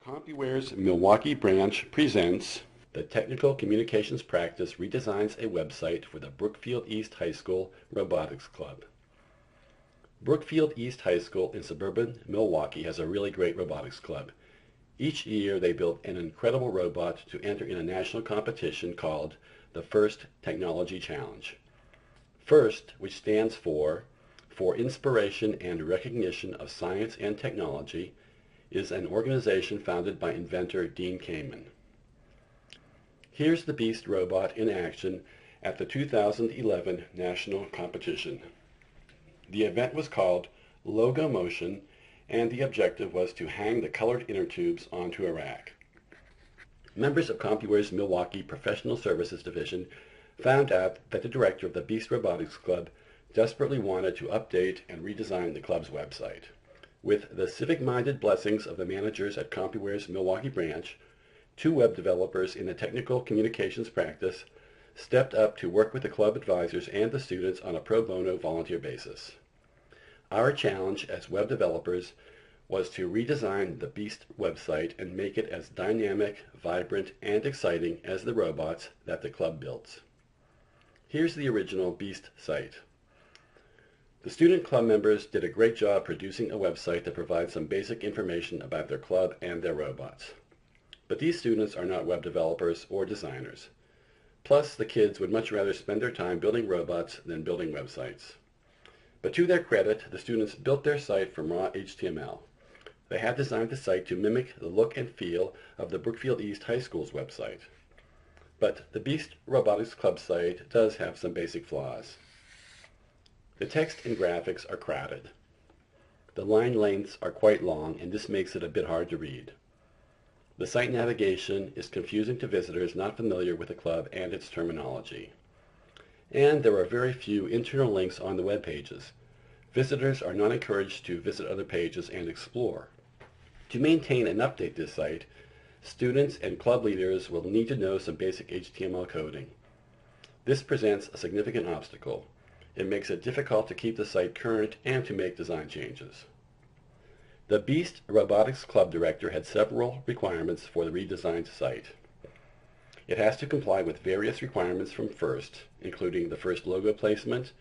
CompuWare's Milwaukee branch presents the Technical Communications Practice redesigns a website for the Brookfield East High School Robotics Club. Brookfield East High School in suburban Milwaukee has a really great robotics club. Each year they build an incredible robot to enter in a national competition called the FIRST Technology Challenge. FIRST, which stands for Inspiration and Recognition of Science and Technology, is an organization founded by inventor Dean Kamen. Here's the Beast robot in action at the 2011 national competition. The event was called Logo Motion, and the objective was to hang the colored inner tubes onto a rack. Members of CompuWare's Milwaukee Professional Services Division found out that the director of the Beast Robotics Club desperately wanted to update and redesign the club's website. With the civic-minded blessings of the managers at CompuWare's Milwaukee branch, two web developers in the technical communications practice stepped up to work with the club advisors and the students on a pro bono volunteer basis. Our challenge as web developers was to redesign the Beast website and make it as dynamic, vibrant, and exciting as the robots that the club builds. Here's the original Beast site. The student club members did a great job producing a website that provides some basic information about their club and their robots. But these students are not web developers or designers. Plus, the kids would much rather spend their time building robots than building websites. But to their credit, the students built their site from raw HTML. They had designed the site to mimic the look and feel of the Brookfield East High School's website. But the Beast Robotics Club site does have some basic flaws. The text and graphics are crowded. The line lengths are quite long, and this makes it a bit hard to read. The site navigation is confusing to visitors not familiar with the club and its terminology. And there are very few internal links on the web pages. Visitors are not encouraged to visit other pages and explore. To maintain and update this site, students and club leaders will need to know some basic HTML coding. This presents a significant obstacle. It makes it difficult to keep the site current and to make design changes. The Beast Robotics Club director had several requirements for the redesigned site. It has to comply with various requirements from FIRST, including the FIRST logo placement,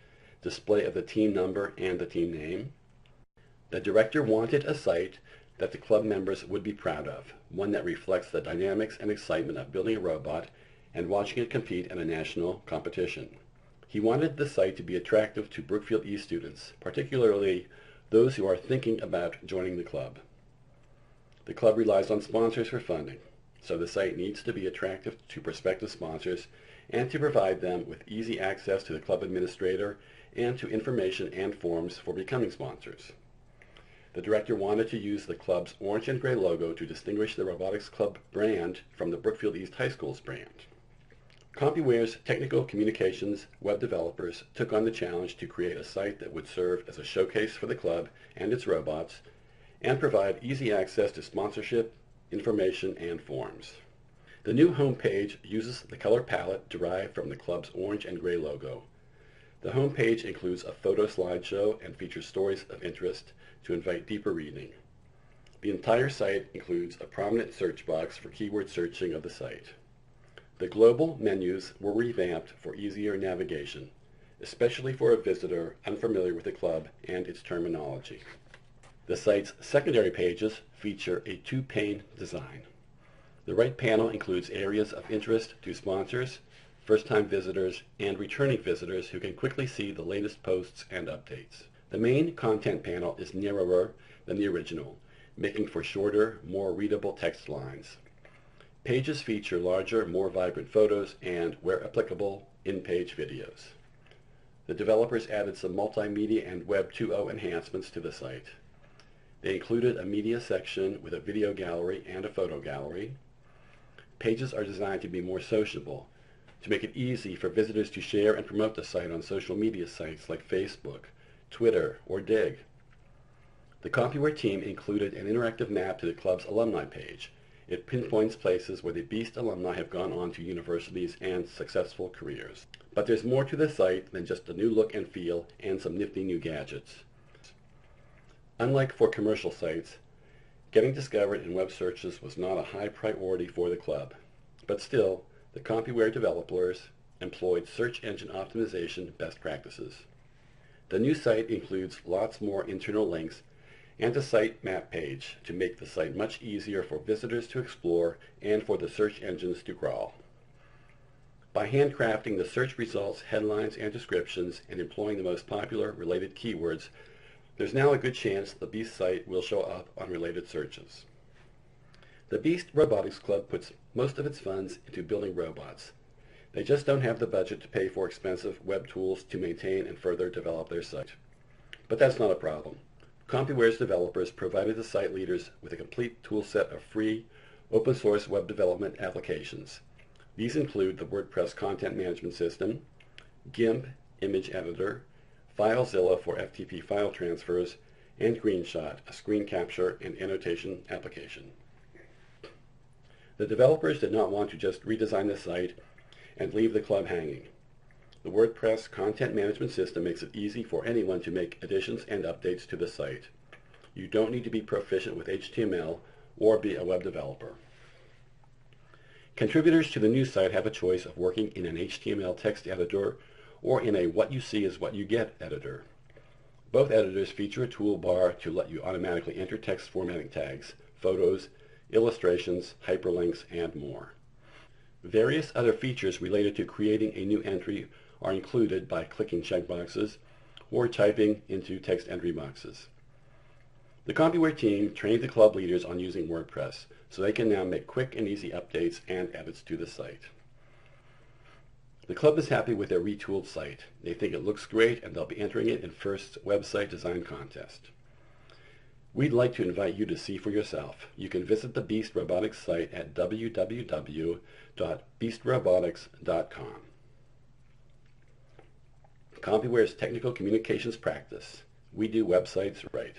display of the team number and the team name. The director wanted a site that the club members would be proud of, one that reflects the dynamics and excitement of building a robot and watching it compete in a national competition. He wanted the site to be attractive to Brookfield East students, particularly those who are thinking about joining the club. The club relies on sponsors for funding, so the site needs to be attractive to prospective sponsors and to provide them with easy access to the club administrator and to information and forms for becoming sponsors. The director wanted to use the club's orange and gray logo to distinguish the Robotics Club brand from the Brookfield East High School's brand. CompuWare's technical communications web developers took on the challenge to create a site that would serve as a showcase for the club and its robots and provide easy access to sponsorship, information, and forms. The new homepage uses the color palette derived from the club's orange and gray logo. The homepage includes a photo slideshow and features stories of interest to invite deeper reading. The entire site includes a prominent search box for keyword searching of the site. The global menus were revamped for easier navigation, especially for a visitor unfamiliar with the club and its terminology. The site's secondary pages feature a two-pane design. The right panel includes areas of interest to sponsors, first-time visitors, and returning visitors who can quickly see the latest posts and updates. The main content panel is narrower than the original, making for shorter, more readable text lines. Pages feature larger, more vibrant photos and, where applicable, in-page videos. The developers added some multimedia and Web 2.0 enhancements to the site. They included a media section with a video gallery and a photo gallery. Pages are designed to be more sociable, to make it easy for visitors to share and promote the site on social media sites like Facebook, Twitter, or Dig. The CompuWare team included an interactive map to the club's alumni page. It pinpoints places where the Beast alumni have gone on to universities and successful careers. But there's more to the site than just a new look and feel and some nifty new gadgets. Unlike for commercial sites, Getting discovered in web searches was not a high priority for the club, but still, the CompuWare developers employed search engine optimization best practices. The new site includes lots more internal links and a site map page to make the site much easier for visitors to explore and for the search engines to crawl. By handcrafting the search results, headlines, and descriptions, and employing the most popular related keywords, there's now a good chance the BEAST site will show up on related searches. The BEAST Robotics Club puts most of its funds into building robots. They just don't have the budget to pay for expensive web tools to maintain and further develop their site. But that's not a problem. CompuWare's developers provided the site leaders with a complete toolset of free, open-source web development applications. These include the WordPress content management system, GIMP image editor, FileZilla for FTP file transfers, and GreenShot, a screen capture and annotation application. The developers did not want to just redesign the site and leave the club hanging. The WordPress content management system makes it easy for anyone to make additions and updates to the site. You don't need to be proficient with HTML or be a web developer. Contributors to the new site have a choice of working in an HTML text editor or in a what you see is what you get editor. Both editors feature a toolbar to let you automatically enter text formatting tags, photos, illustrations, hyperlinks, and more. Various other features related to creating a new entry are included by clicking checkboxes or typing into text entry boxes. The CompuWare team trained the club leaders on using WordPress, so they can now make quick and easy updates and edits to the site. The club is happy with their retooled site. They think it looks great and they'll be entering it in FIRST's website design contest. We'd like to invite you to see for yourself. You can visit the BEAST Robotics site at www.beastrobotics.com. CompuWare's technical communications practice. We do websites right.